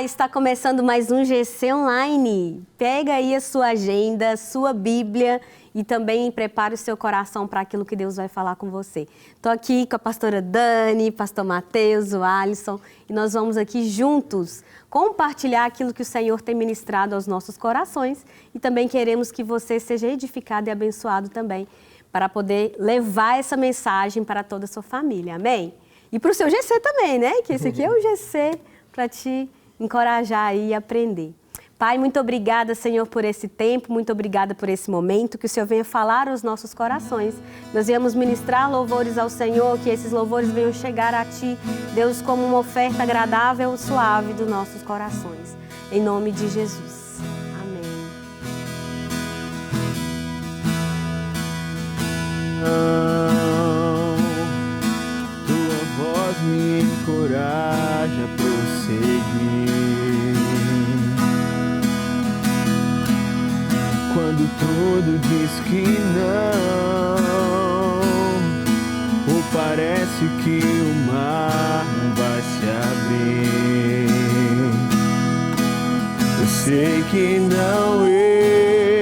Olá, está começando mais um GC Online. Pega aí a sua agenda, sua Bíblia e também prepare o seu coração para aquilo que Deus vai falar com você. Estou aqui com a pastora Dani, pastor Mateus, o Alisson, e nós vamos aqui juntos compartilhar aquilo que o Senhor tem ministrado aos nossos corações e também queremos que você seja edificado e abençoado também para poder levar essa mensagem para toda a sua família. Amém? E para o seu GC também, né? Que esse aqui é o GC para te encorajar aí e aprender. Pai, muito obrigada, Senhor, por esse tempo, muito obrigada por esse momento, que o Senhor venha falar aos nossos corações. Nós viemos ministrar louvores ao Senhor, que esses louvores venham chegar a Ti, Deus, como uma oferta agradável e suave dos nossos corações. Em nome de Jesus. Amém. Tua voz me encoraja a prosseguir. Quando tudo diz que não, ou parece que o mar não vai se abrir, eu sei que não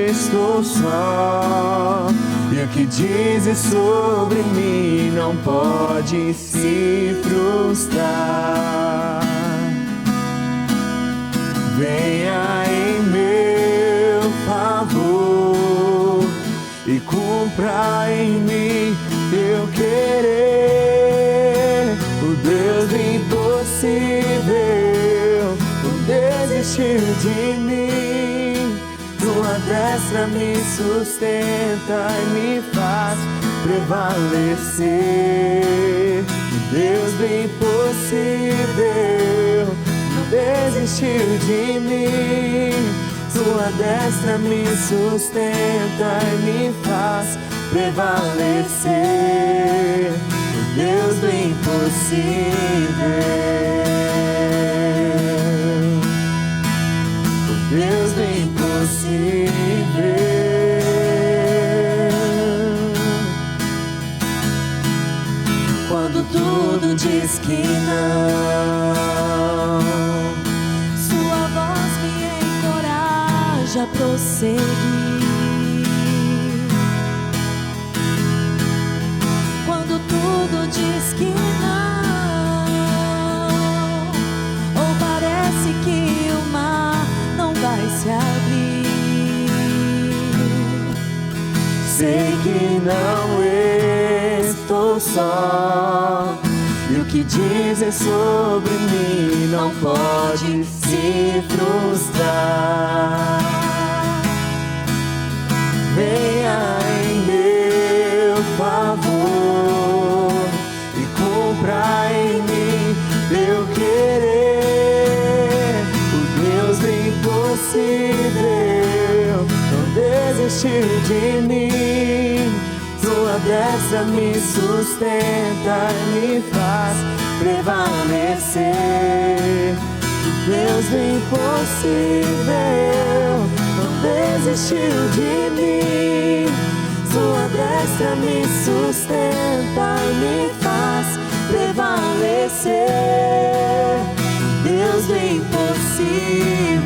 estou só, e o que dizes sobre mim não pode se frustrar. Venha em meu favor e cumpra em mim eu querer. O Deus do impossível não desistiu de mim. Tua destra me sustenta e me faz prevalecer. O Deus do impossível não desistiu de mim. Tua destra me sustenta e me faz prevalecer. O Deus do impossível, o Deus do impossível. Quando tudo diz que não, sua voz me encoraja a prosseguir. Quando tudo diz que não, ou parece que o mar não vai se abrir, sei que não estou só, e o que dizem sobre mim não pode se frustrar. Venha em meu favor e cumpra em mim eu querer. O Deus do impossível não desistiu de mim. Tua destra me sustenta e me faz prevalecer. O Deus do impossível não desistiu de mim. Sua destra me sustenta e me faz prevalecer. Deus do impossível,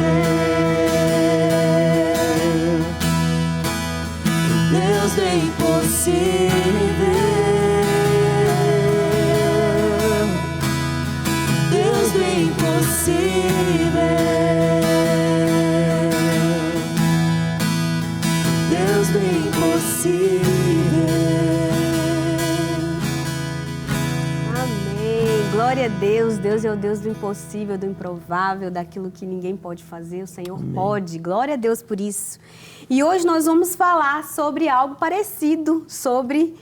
Deus do impossível, Deus do impossível, Deus do impossível. Amém. Glória a Deus. Deus é o Deus do impossível, do improvável, daquilo que ninguém pode fazer. O Senhor pode. Glória a Deus por isso. E hoje nós vamos falar sobre algo parecido, sobre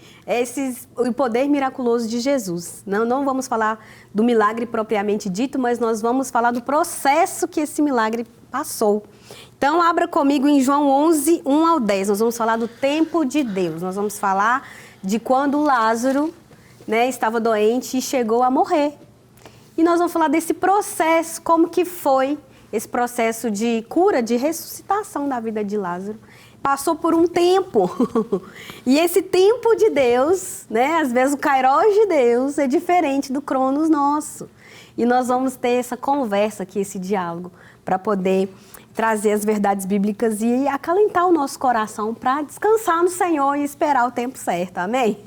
o poder miraculoso de Jesus. Não vamos falar do milagre propriamente dito, mas nós vamos falar do processo que esse milagre passou. Então, abra comigo em João 11, 1 ao 10. Nós vamos falar do tempo de Deus. Nós vamos falar de quando Lázaro, estava doente e chegou a morrer. E nós vamos falar desse processo, como que foi esse processo de cura, de ressuscitação da vida de Lázaro. Passou por um tempo. E esse tempo de Deus, às vezes o Kairos de Deus é diferente do Cronos nosso. e nós vamos ter essa conversa aqui, esse diálogo, para poder trazer as verdades bíblicas e acalentar o nosso coração para descansar no Senhor e esperar o tempo certo, amém?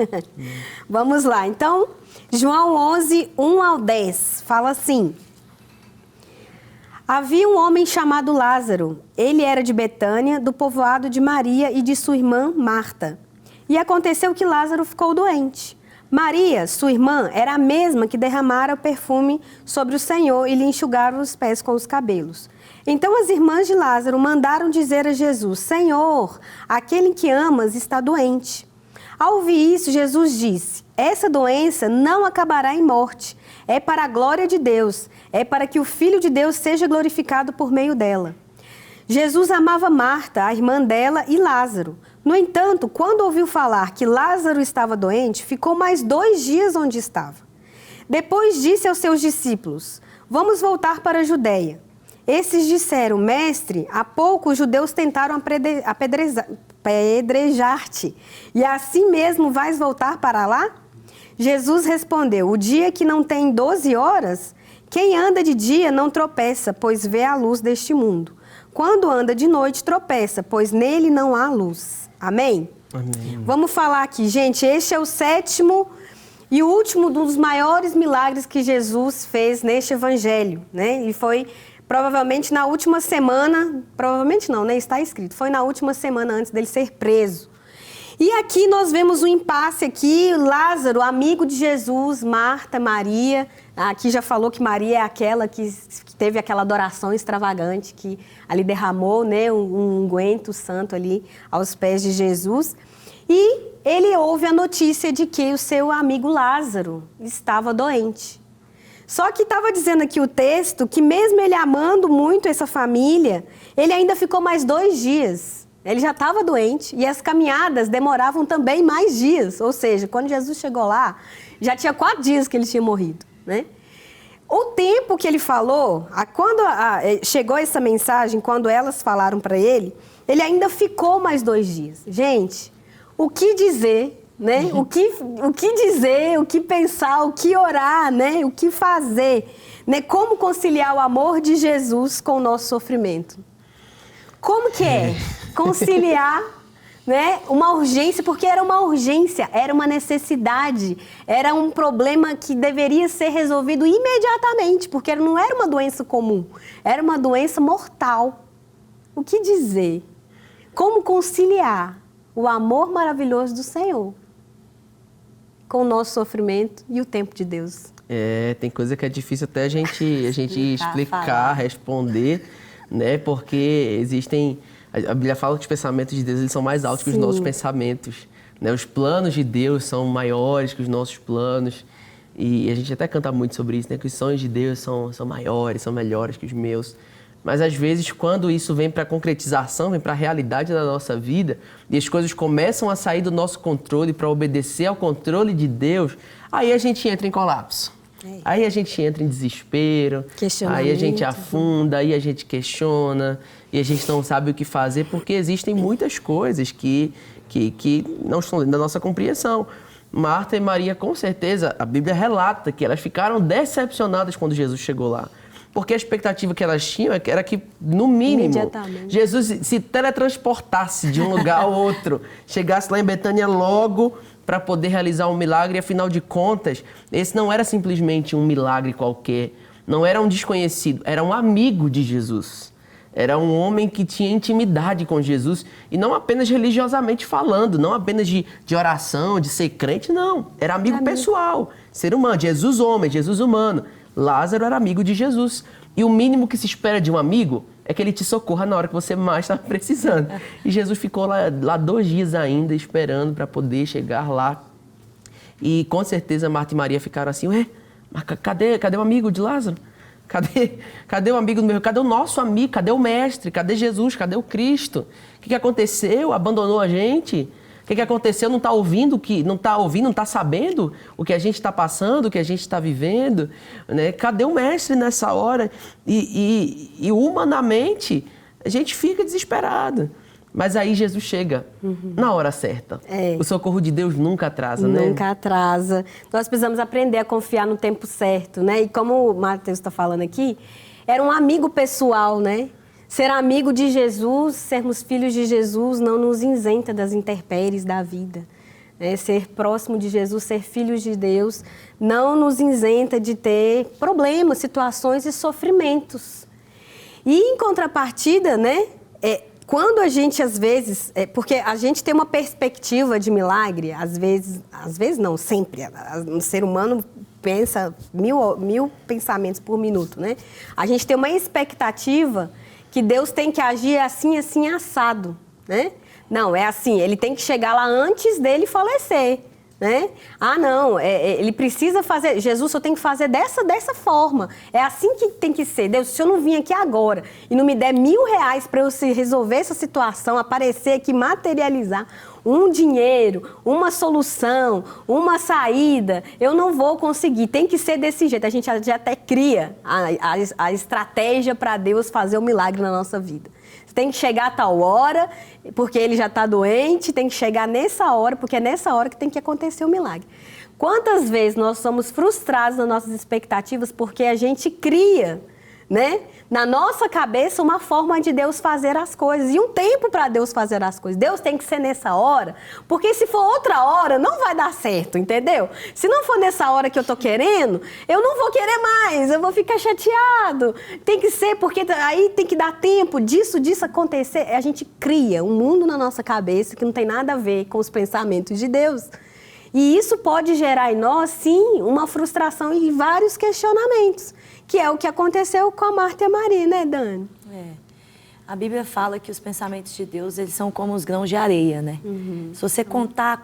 Vamos lá, então, João 11, 1 ao 10, fala assim: havia um homem chamado Lázaro. Ele era de Betânia, do povoado de Maria e de sua irmã Marta. E aconteceu que Lázaro ficou doente. Maria, sua irmã, era a mesma que derramara o perfume sobre o Senhor e lhe enxugara os pés com os cabelos. Então as irmãs de Lázaro mandaram dizer a Jesus: Senhor, aquele que amas está doente. Ao ouvir isso, Jesus disse: essa doença não acabará em morte. É para a glória de Deus. É para que o Filho de Deus seja glorificado por meio dela. Jesus amava Marta, a irmã dela, e Lázaro. No entanto, quando ouviu falar que Lázaro estava doente, ficou mais 2 dias onde estava. Depois disse aos seus discípulos: vamos voltar para a Judeia. Esses disseram: mestre, há pouco os judeus tentaram apedrejar-te, e assim mesmo vais voltar para lá? Jesus respondeu: o dia que não tem 12 horas, quem anda de dia não tropeça, pois vê a luz deste mundo. Quando anda de noite, tropeça, pois nele não há luz. Amém? Amém. Vamos falar aqui, gente, este é o 7º e último dos maiores milagres que Jesus fez neste evangelho, né? E foi provavelmente na última semana, provavelmente não, né? Está escrito, foi na última semana antes dele ser preso. E aqui nós vemos um impasse aqui, Lázaro, amigo de Jesus, Marta, Maria. Aqui já falou que Maria é aquela que teve aquela adoração extravagante, que ali derramou, né, um unguento santo ali aos pés de Jesus. E ele ouve a notícia de que o seu amigo Lázaro estava doente. Só que estava dizendo aqui o texto que mesmo ele amando muito essa família, ele ainda ficou mais 2 dias. Ele já estava doente e as caminhadas demoravam também mais dias. Ou seja, quando Jesus chegou lá, já tinha 4 dias que ele tinha morrido, né? O tempo que ele falou, quando chegou essa mensagem, quando elas falaram para ele, ele ainda ficou mais 2 dias. Gente, o que dizer, né? O que dizer, o que pensar, o que orar, né? O que fazer, né? Como conciliar o amor de Jesus com o nosso sofrimento? Como que é conciliar, né, uma urgência, porque era uma urgência, era uma necessidade, era um problema que deveria ser resolvido imediatamente, porque não era uma doença comum, era uma doença mortal. O que dizer? Como conciliar o amor maravilhoso do Senhor com o nosso sofrimento e o tempo de Deus? Tem coisa que é difícil até a gente explicar, responder, né? Porque existem... A Bíblia fala que os pensamentos de Deus eles são mais altos que os nossos pensamentos, né? Os planos de Deus são maiores que os nossos planos. E a gente até canta muito sobre isso, né? Que os sonhos de Deus são maiores, são melhores que os meus. Mas às vezes, quando isso vem para a concretização, vem para a realidade da nossa vida, e as coisas começam a sair do nosso controle para obedecer ao controle de Deus, aí a gente entra em colapso. Aí a gente entra em desespero, aí a gente afunda, aí a gente questiona, e a gente não sabe o que fazer, porque existem muitas coisas que não estão dentro da nossa compreensão. Marta e Maria, com certeza, a Bíblia relata que elas ficaram decepcionadas quando Jesus chegou lá. Porque a expectativa que elas tinham era que, no mínimo, Jesus se teletransportasse de um lugar ao outro, chegasse lá em Betânia logo para poder realizar um milagre. E, afinal de contas, esse não era simplesmente um milagre qualquer, não era um desconhecido, era um amigo de Jesus. Era um homem que tinha intimidade com Jesus, e não apenas religiosamente falando, não apenas de oração, de ser crente, não. Era amigo pessoal, ser humano, Jesus homem, Jesus humano. Lázaro era amigo de Jesus. E o mínimo que se espera de um amigo é que ele te socorra na hora que você mais está precisando. E Jesus ficou lá 2 dias ainda esperando para poder chegar lá. E com certeza Marta e Maria ficaram assim: ué, mas cadê o amigo de Lázaro? Cadê o amigo do meu? Cadê o nosso amigo? Cadê o mestre? Cadê Jesus? Cadê o Cristo? O que aconteceu? Abandonou a gente? O que aconteceu? Não está ouvindo, não está sabendo o que a gente está passando, o que a gente está vivendo, né? Cadê o mestre nessa hora? E humanamente a gente fica desesperado. Mas aí Jesus chega na hora certa. O socorro de Deus nunca atrasa, né? Nunca atrasa. Nós precisamos aprender a confiar no tempo certo, né? E como o Mateus está falando aqui, era um amigo pessoal, né? Ser amigo de Jesus, sermos filhos de Jesus, não nos isenta das intempéries da vida. Ser próximo de Jesus, ser filhos de Deus, não nos isenta de ter problemas, situações e sofrimentos. E em contrapartida, né? Quando a gente, às vezes, porque a gente tem uma perspectiva de milagre, às vezes não, sempre. O ser humano pensa mil pensamentos por minuto, né? A gente tem uma expectativa que Deus tem que agir assim, assim, assado, né? Não, é assim, ele tem que chegar lá antes dele falecer, né? Ah, não, ele precisa fazer, Jesus, eu tenho que fazer dessa forma. É assim que tem que ser. Deus, se eu não vim aqui agora e não me der R$1.000 para eu resolver essa situação, aparecer aqui, materializar um dinheiro, uma solução, uma saída, eu não vou conseguir. Tem que ser desse jeito. A gente já até cria a estratégia para Deus fazer o milagre na nossa vida. Tem que chegar a tal hora, porque ele já está doente, tem que chegar nessa hora, porque é nessa hora que tem que acontecer o milagre. Quantas vezes nós somos frustrados nas nossas expectativas porque a gente cria, né, na nossa cabeça uma forma de Deus fazer as coisas e um tempo para Deus fazer as coisas. Deus tem que ser nessa hora, porque se for outra hora não vai dar certo, entendeu? Se não for nessa hora que eu tô querendo, eu não vou querer mais, eu vou ficar chateado. Tem que ser, porque aí tem que dar tempo disso acontecer. A gente cria um mundo na nossa cabeça que não tem nada a ver com os pensamentos de Deus. E isso pode gerar em nós, sim, uma frustração e vários questionamentos, que é o que aconteceu com a Marta e a Maria, né, Dani? A Bíblia fala que os pensamentos de Deus, eles são como os grãos de areia, né? Se você contar,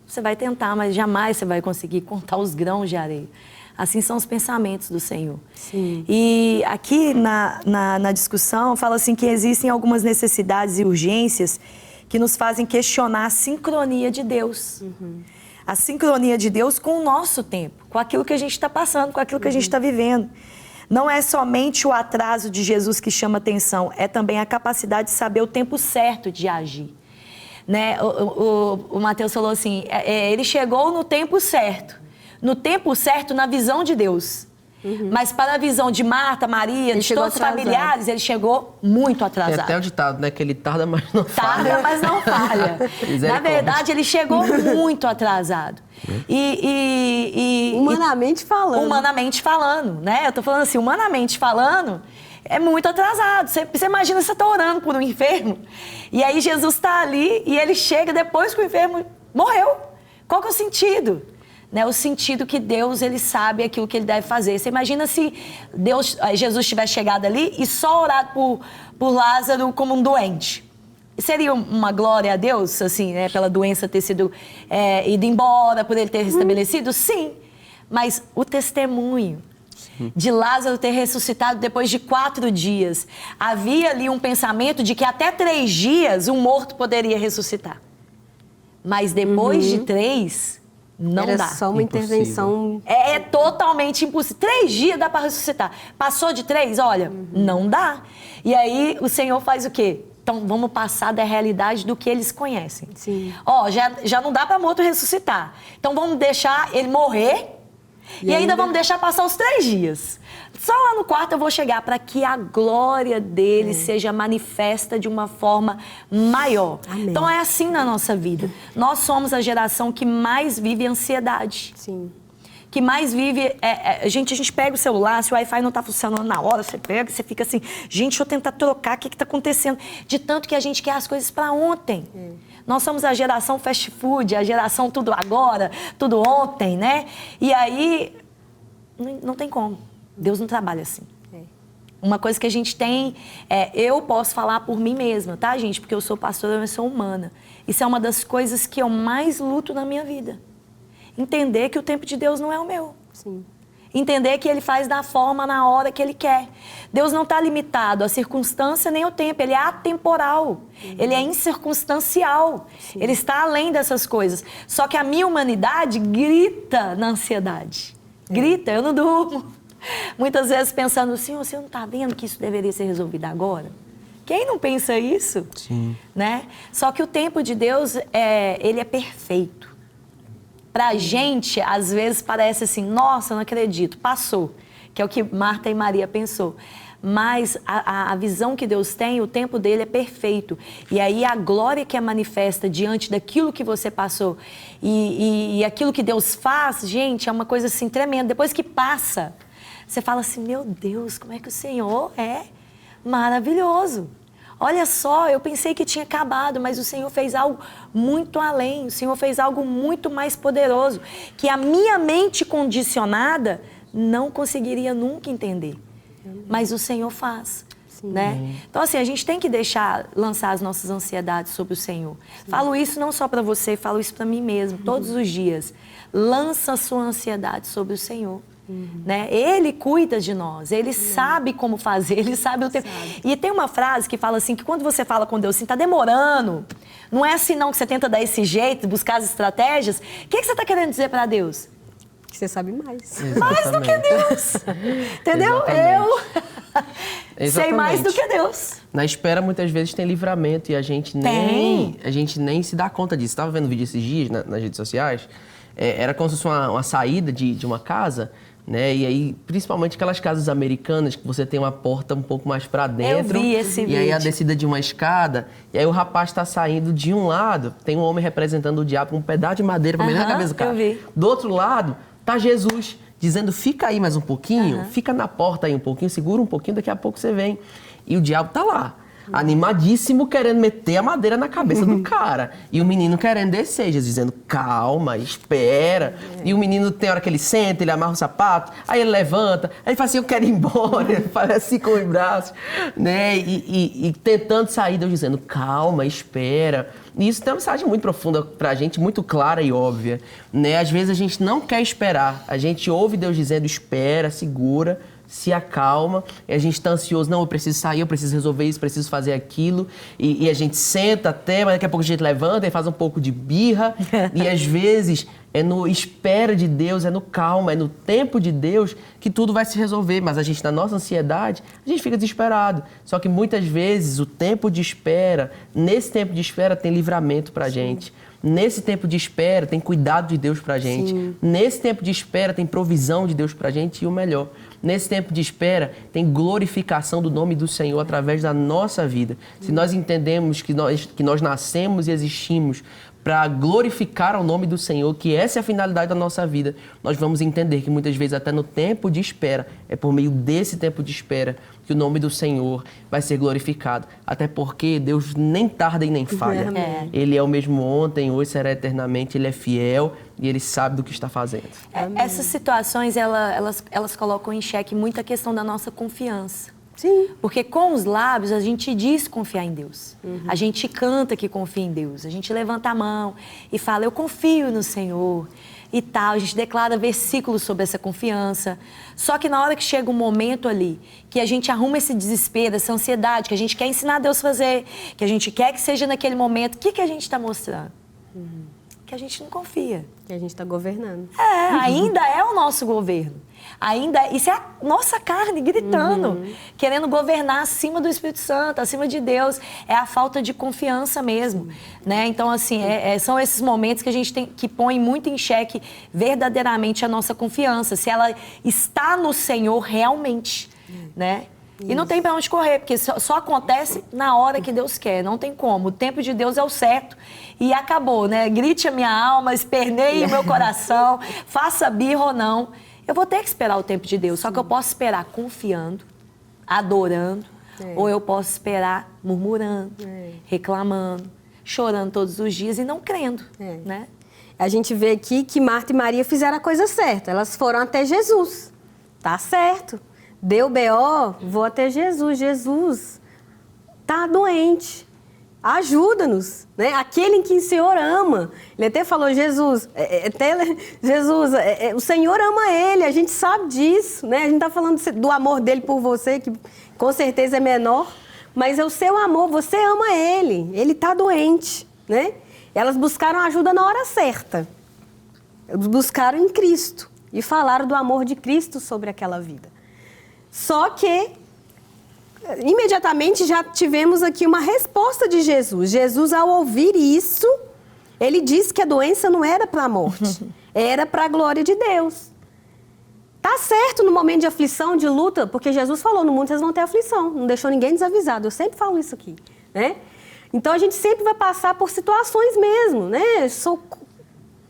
você vai tentar, mas jamais você vai conseguir contar os grãos de areia. Assim são os pensamentos do Senhor. Sim. E aqui na discussão fala assim que existem algumas necessidades e urgências que nos fazem questionar a sincronia de Deus. A sincronia de Deus com o nosso tempo, com aquilo que a gente está passando, com aquilo que a gente está vivendo. Não é somente o atraso de Jesus que chama atenção, é também a capacidade de saber o tempo certo de agir. Né? O Mateus falou assim, ele chegou no tempo certo, na visão de Deus. Mas para a visão de Marta, Maria, de todos os familiares, ele chegou muito atrasado. Tem até o ditado, né? Que ele tarda, mas não falha. Tarda, mas não falha. Na verdade, ele chegou muito atrasado. Humanamente falando. Humanamente falando, né? Eu tô falando assim, humanamente falando, é muito atrasado. Você imagina, você tá orando por um enfermo, e aí Jesus está ali, e ele chega depois que o enfermo morreu. Qual que é o sentido? Né, o sentido que Deus, ele sabe aquilo que ele deve fazer. Você imagina se Jesus tivesse chegado ali e só orado por Lázaro como um doente. Seria uma glória a Deus, assim, né, pela doença ter sido ido embora, por ele ter restabelecido? Sim. Mas o testemunho de Lázaro ter ressuscitado depois de 4 dias. Havia ali um pensamento de que até 3 dias um morto poderia ressuscitar. Mas depois de 3... Não dá. Era só uma intervenção. É totalmente impossível. 3 dias dá para ressuscitar. Passou de 3, olha, não dá. E aí o Senhor faz o quê? Então vamos passar da realidade do que eles conhecem. Sim. Já não dá para morto ressuscitar. Então vamos deixar ele morrer e ainda vamos deixar passar os 3 dias. Só lá no quarto eu vou chegar para que a glória dele seja manifesta de uma forma maior. Amém. Então é assim na nossa vida. Nós somos a geração que mais vive ansiedade. Sim. Que mais vive... a gente pega o celular, se o Wi-Fi não está funcionando na hora, você pega e você fica assim, gente, deixa eu tentar trocar, o que está acontecendo? De tanto que a gente quer as coisas para ontem. Nós somos a geração fast food, a geração tudo agora, tudo ontem, né? E aí, não tem como. Deus não trabalha assim. Uma coisa que a gente tem, eu posso falar por mim mesma, tá, gente? Porque eu sou pastora, eu sou humana. Isso é uma das coisas que eu mais luto na minha vida. Entender que o tempo de Deus não é o meu. Sim. Entender que Ele faz da forma, na hora que Ele quer. Deus não está limitado à circunstância nem ao tempo. Ele é atemporal. Ele é incircunstancial. Sim. Ele está além dessas coisas. Só que a minha humanidade grita na ansiedade. Grita, eu não durmo. Muitas vezes pensando assim, você não está vendo que isso deveria ser resolvido agora? Quem não pensa isso? Sim. Né? Só que o tempo de Deus, ele é perfeito. Pra gente, às vezes parece assim, nossa, não acredito, passou. Que é o que Marta e Maria pensou. Mas a visão que Deus tem, o tempo dele é perfeito. E aí a glória que é manifesta diante daquilo que você passou e aquilo que Deus faz, gente, é uma coisa assim tremenda. Depois que passa, você fala assim, meu Deus, como é que o Senhor é maravilhoso. Olha só, eu pensei que tinha acabado, mas o Senhor fez algo muito além. O Senhor fez algo muito mais poderoso, que a minha mente condicionada não conseguiria nunca entender. Mas o Senhor faz, né? Então, assim, a gente tem que lançar as nossas ansiedades sobre o Senhor. Sim. Falo isso não só para você, falo isso para mim mesmo, todos os dias. Lança a sua ansiedade sobre o Senhor. Né? Ele cuida de nós, Ele sabe como fazer, Ele sabe o tempo. E tem uma frase que fala assim, que quando você fala com Deus assim, tá demorando, não é assim não que você tenta dar esse jeito, buscar as estratégias. O que você está querendo dizer para Deus? Que você sabe mais. Exatamente. Mais do que Deus. Entendeu? Eu sei mais do que Deus. Na espera, muitas vezes, tem livramento e a gente nem se dá conta disso. Estava vendo um vídeo esses dias nas redes sociais. Era como se fosse uma saída de uma casa, né? E aí, principalmente aquelas casas americanas que você tem uma porta um pouco mais para dentro. Eu vi esse vídeo. E aí a descida de uma escada, e aí o rapaz está saindo de um lado, tem um homem representando o diabo com um pedaço de madeira para meter na cabeça do cara. Eu vi. Do outro lado, tá Jesus dizendo, fica aí mais um pouquinho, fica na porta aí um pouquinho, segura um pouquinho, daqui a pouco você vem. E o diabo tá lá, animadíssimo, querendo meter a madeira na cabeça do cara. E o menino querendo descer, Jesus dizendo, calma, espera. E o menino, tem hora que ele senta, ele amarra o sapato, aí ele levanta, aí ele fala assim, eu quero ir embora, ele faz assim com os braços, né? E tentando sair, Deus dizendo, calma, espera. E isso tem uma mensagem muito profunda pra gente, muito clara e óbvia, né? Às vezes a gente não quer esperar, a gente ouve Deus dizendo, espera, segura, se acalma, e a gente está ansioso, não, eu preciso sair, eu preciso resolver isso, preciso fazer aquilo, e a gente senta até, mas daqui a pouco a gente levanta e faz um pouco de birra, e às vezes é no espera de Deus, é no calma, é no tempo de Deus que tudo vai se resolver, mas a gente, na nossa ansiedade, a gente fica desesperado. Só que muitas vezes o tempo de espera, nesse tempo de espera tem livramento pra gente. Nesse tempo de espera tem cuidado de Deus pra gente. Sim. Nesse tempo de espera tem provisão de Deus pra gente e o melhor. Nesse tempo de espera tem glorificação do nome do Senhor através da nossa vida. Se nós entendemos que nós nascemos e existimos para glorificar ao nome do Senhor, que essa é a finalidade da nossa vida, nós vamos entender que muitas vezes até no tempo de espera, é por meio desse tempo de espera que o nome do Senhor vai ser glorificado. Até porque Deus nem tarda e nem falha. Ele é o mesmo ontem, hoje será eternamente, Ele é fiel e Ele sabe do que está fazendo. Essas situações, elas colocam em xeque muita questão da nossa confiança. Sim. Porque com os lábios a gente diz confiar em Deus. A gente canta que confia em Deus. A gente levanta a mão e fala, eu confio no Senhor e tal. A gente declara versículos sobre essa confiança. Só que na hora que chega um momento ali, que a gente arruma esse desespero, essa ansiedade, que a gente quer ensinar Deus a fazer, que a gente quer que seja naquele momento, o que a gente está mostrando? Que a gente não confia. Que a gente está governando. Ainda é o nosso governo. Isso é a nossa carne gritando, querendo governar acima do Espírito Santo, acima de Deus. É a falta de confiança mesmo, né? Então, assim, são esses momentos que a gente tem que põe muito em xeque verdadeiramente a nossa confiança, se ela está no Senhor realmente, né? E não tem para onde correr, porque só acontece na hora que Deus quer, não tem como. O tempo de Deus é o certo e acabou, né? Grite a minha alma, esperneie o meu coração, faça birra ou não. Eu vou ter que esperar o tempo de Deus, só que eu posso esperar confiando, adorando, ou eu posso esperar murmurando, reclamando, chorando todos os dias e não crendo, né? A gente vê aqui que Marta e Maria fizeram a coisa certa, elas foram até Jesus, tá certo. Deu B.O., vou até Jesus. Jesus tá doente, ajuda-nos, né? Aquele em que o Senhor ama. Ele até falou, Jesus, o Senhor ama ele, a gente sabe disso, né? A gente está falando do amor dele por você, que com certeza é menor, mas é o seu amor, você ama ele está doente, né? Elas buscaram ajuda na hora certa. Eles buscaram em Cristo e falaram do amor de Cristo sobre aquela vida. Só que imediatamente já tivemos aqui uma resposta de Jesus. Jesus, ao ouvir isso, ele disse que a doença não era para a morte, era para a glória de Deus. Tá certo no momento de aflição, de luta, porque Jesus falou, no mundo vocês vão ter aflição, não deixou ninguém desavisado, eu sempre falo isso aqui, né? Então a gente sempre vai passar por situações mesmo, né?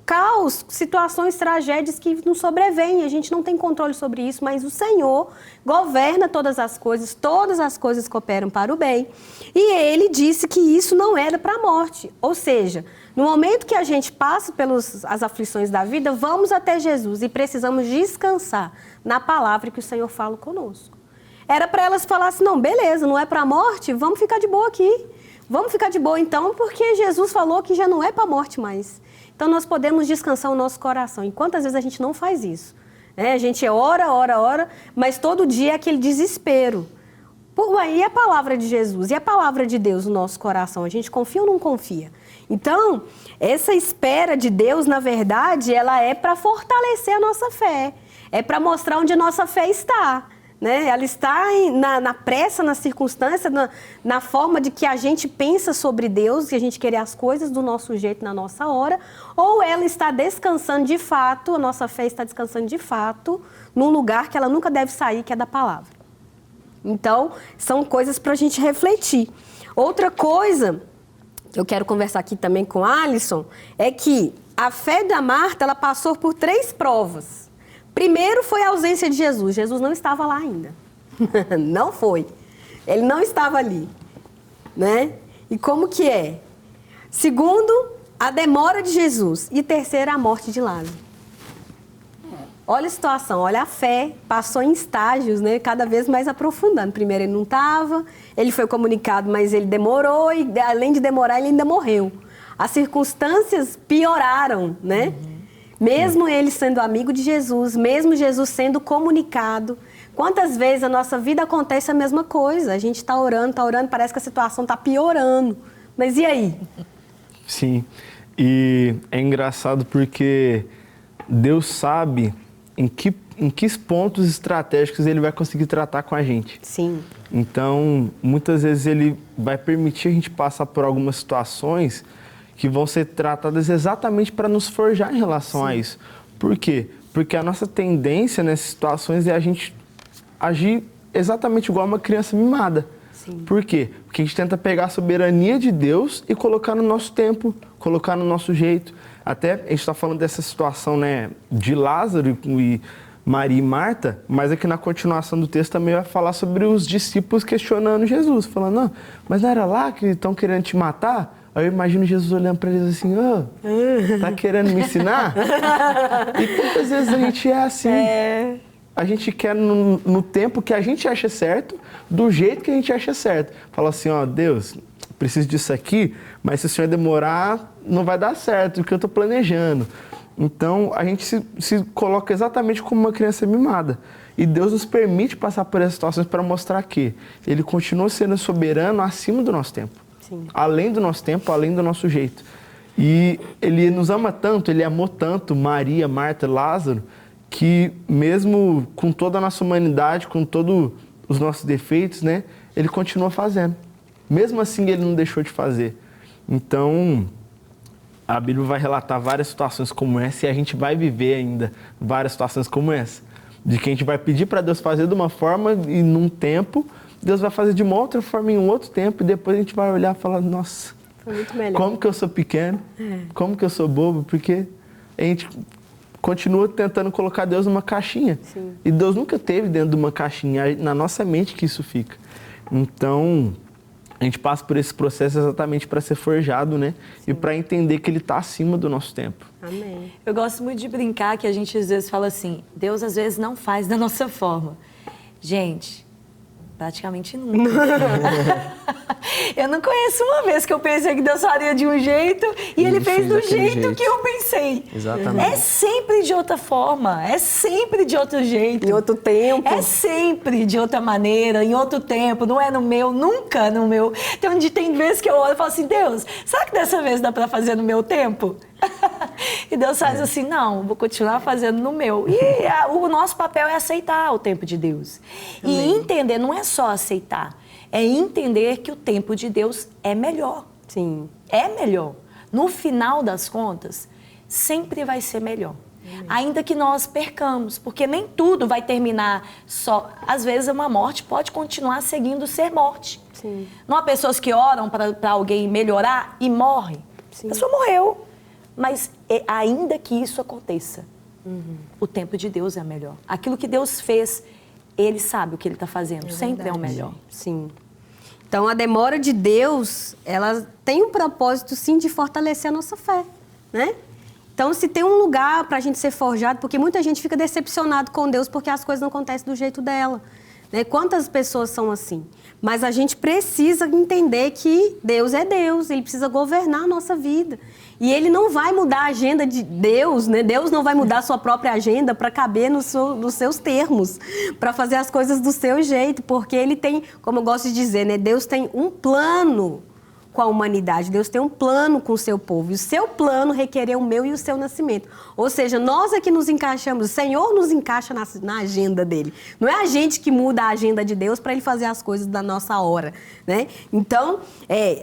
Caos, situações, tragédias que nos sobrevêm, a gente não tem controle sobre isso, mas o Senhor governa todas as coisas cooperam para o bem. E ele disse que isso não era para a morte, ou seja, no momento que a gente passa pelas aflições da vida, vamos até Jesus e precisamos descansar na palavra que o Senhor fala conosco. Era para elas falar assim, não, beleza, não é para a morte, vamos ficar de boa aqui. Vamos ficar de boa então, porque Jesus falou que já não é para a morte mais. Então nós podemos descansar o nosso coração. E quantas vezes a gente não faz isso? A gente ora, mas todo dia é aquele desespero. E a palavra de Jesus? E a palavra de Deus no nosso coração? A gente confia ou não confia? Então, essa espera de Deus, na verdade, ela é para fortalecer a nossa fé. É para mostrar onde a nossa fé está. Né? Ela está na pressa, na circunstância, na forma de que a gente pensa sobre Deus, que a gente quer as coisas do nosso jeito, na nossa hora, ou ela está descansando de fato, a nossa fé está descansando de fato, num lugar que ela nunca deve sair, que é da palavra. Então, são coisas para a gente refletir. Outra coisa que eu quero conversar aqui também com a Alisson, é que a fé da Marta, ela passou por 3 provas. Primeiro foi a ausência de Jesus. Jesus não estava lá ainda. Não foi. Ele não estava ali. Né? E como que é? Segundo, a demora de Jesus. E terceiro, a morte de Lázaro. Olha a situação, olha a fé. Passou em estágios, né? Cada vez mais aprofundando. Primeiro ele não estava, ele foi comunicado, mas ele demorou. E além de demorar, ele ainda morreu. As circunstâncias pioraram, né? Mesmo ele sendo amigo de Jesus, mesmo Jesus sendo comunicado, quantas vezes a nossa vida acontece a mesma coisa? A gente está orando, parece que a situação está piorando. Mas e aí? Sim, e é engraçado porque Deus sabe em que pontos estratégicos Ele vai conseguir tratar com a gente. Sim. Então, muitas vezes Ele vai permitir a gente passar por algumas situações que vão ser tratadas exatamente para nos forjar em relação a isso. Por quê? Porque a nossa tendência nessas situações é a gente agir exatamente igual uma criança mimada. Sim. Por quê? Porque a gente tenta pegar a soberania de Deus e colocar no nosso tempo, colocar no nosso jeito. Até a gente está falando dessa situação, né, de Lázaro e Maria e Marta, mas aqui na continuação do texto também vai falar sobre os discípulos questionando Jesus, falando, não, mas não era lá que estão querendo te matar? Aí eu imagino Jesus olhando para eles assim, tá querendo me ensinar? E quantas vezes a gente é assim? A gente quer no tempo que a gente acha certo, do jeito que a gente acha certo. Fala assim, Deus, preciso disso aqui, mas se o Senhor demorar, não vai dar certo, o que eu estou planejando. Então, a gente se coloca exatamente como uma criança mimada. E Deus nos permite passar por essas situações para mostrar que Ele continua sendo soberano acima do nosso tempo. Sim. Além do nosso tempo, além do nosso jeito. E Ele nos ama tanto, Ele amou tanto Maria, Marta, Lázaro, que mesmo com toda a nossa humanidade, com todos os nossos defeitos, né, Ele continua fazendo. Mesmo assim, Ele não deixou de fazer. Então, a Bíblia vai relatar várias situações como essa e a gente vai viver ainda várias situações como essa. De que a gente vai pedir para Deus fazer de uma forma e num tempo, Deus vai fazer de uma outra forma em um outro tempo e depois a gente vai olhar e falar, nossa, foi muito melhor. Como que eu sou pequeno, como que eu sou bobo, porque a gente continua tentando colocar Deus numa caixinha. Sim. E Deus nunca teve dentro de uma caixinha, na nossa mente que isso fica. Então, a gente passa por esse processo exatamente para ser forjado, né? Sim. E para entender que Ele está acima do nosso tempo. Amém. Eu gosto muito de brincar que a gente às vezes fala assim, Deus às vezes não faz da nossa forma. Gente, praticamente nunca. Eu não conheço uma vez que eu pensei que Deus faria de um jeito e Ele fez do jeito que eu pensei. Exatamente. É sempre de outra forma, é sempre de outro jeito. Em outro tempo. É sempre de outra maneira, em outro tempo, não é no meu, nunca no meu. Tem vezes que eu olho e falo assim, Deus, será que dessa vez dá para fazer no meu tempo? E Deus faz assim, não, vou continuar fazendo no meu. E o nosso papel é aceitar o tempo de Deus. E entender, não é só aceitar. É entender que o tempo de Deus é melhor. Sim. É melhor. No final das contas, sempre vai ser melhor. Ainda que nós percamos, porque nem tudo vai terminar só. Às vezes uma morte pode continuar seguindo ser morte. Sim. Não há pessoas que oram para alguém melhorar e morre. Sim. A pessoa morreu. Mas ainda que isso aconteça, o tempo de Deus é melhor. Aquilo que Deus fez, Ele sabe o que Ele está fazendo. Sempre é o melhor. Sim. Então, a demora de Deus, ela tem um propósito, sim, de fortalecer a nossa fé, né? Então, se tem um lugar para a gente ser forjado, porque muita gente fica decepcionado com Deus porque as coisas não acontecem do jeito dela, né? Quantas pessoas são assim? Mas a gente precisa entender que Deus é Deus, Ele precisa governar a nossa vida. E Ele não vai mudar a agenda de Deus, né? Deus não vai mudar a sua própria agenda para caber nos seus termos, para fazer as coisas do seu jeito, porque Ele tem, como eu gosto de dizer, né? Deus tem um plano com a humanidade, Deus tem um plano com o seu povo, e o seu plano requer o meu e o seu nascimento. Ou seja, nós é que nos encaixamos, o Senhor nos encaixa na agenda dele. Não é a gente que muda a agenda de Deus para Ele fazer as coisas da nossa hora, né? Então,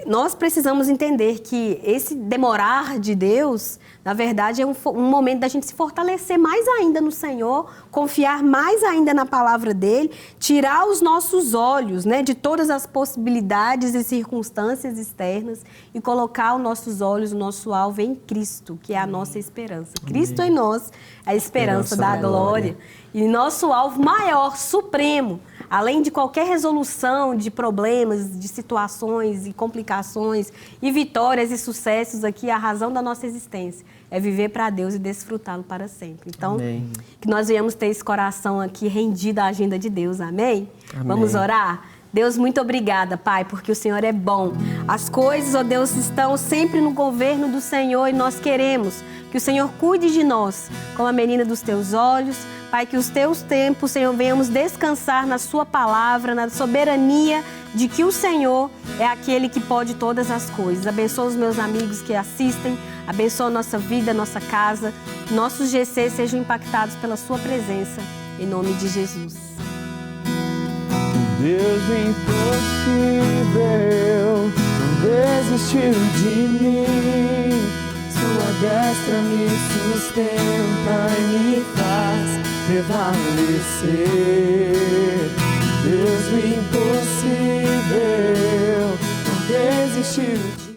nós precisamos entender que esse demorar de Deus, na verdade, é um momento da gente se fortalecer mais ainda no Senhor, confiar mais ainda na palavra dele, tirar os nossos olhos, né, de todas as possibilidades e circunstâncias externas e colocar os nossos olhos, o nosso alvo em Cristo, que é a nossa esperança. Cristo em nós é a esperança da glória. E nosso alvo maior, supremo, além de qualquer resolução de problemas, de situações e complicações e vitórias e sucessos aqui, a razão da nossa existência é viver para Deus e desfrutá-lo para sempre. Então, Amém. que nós venhamos ter esse coração aqui rendido à agenda de Deus. Amém? Amém. Vamos orar? Deus, muito obrigada, Pai, porque o Senhor é bom. As coisas, ó Deus, estão sempre no governo do Senhor e nós queremos que o Senhor cuide de nós como a menina dos teus olhos. Pai, que os teus tempos, Senhor, venhamos descansar na sua palavra, na soberania de que o Senhor é aquele que pode todas as coisas. Abençoa os meus amigos que assistem, abençoa a nossa vida, a nossa casa, nossos GCs sejam impactados pela sua presença, em nome de Jesus. Deus impossível não desistiu de mim. Sua destra me sustenta e me faz prevalecer. Deus impossível não desistiu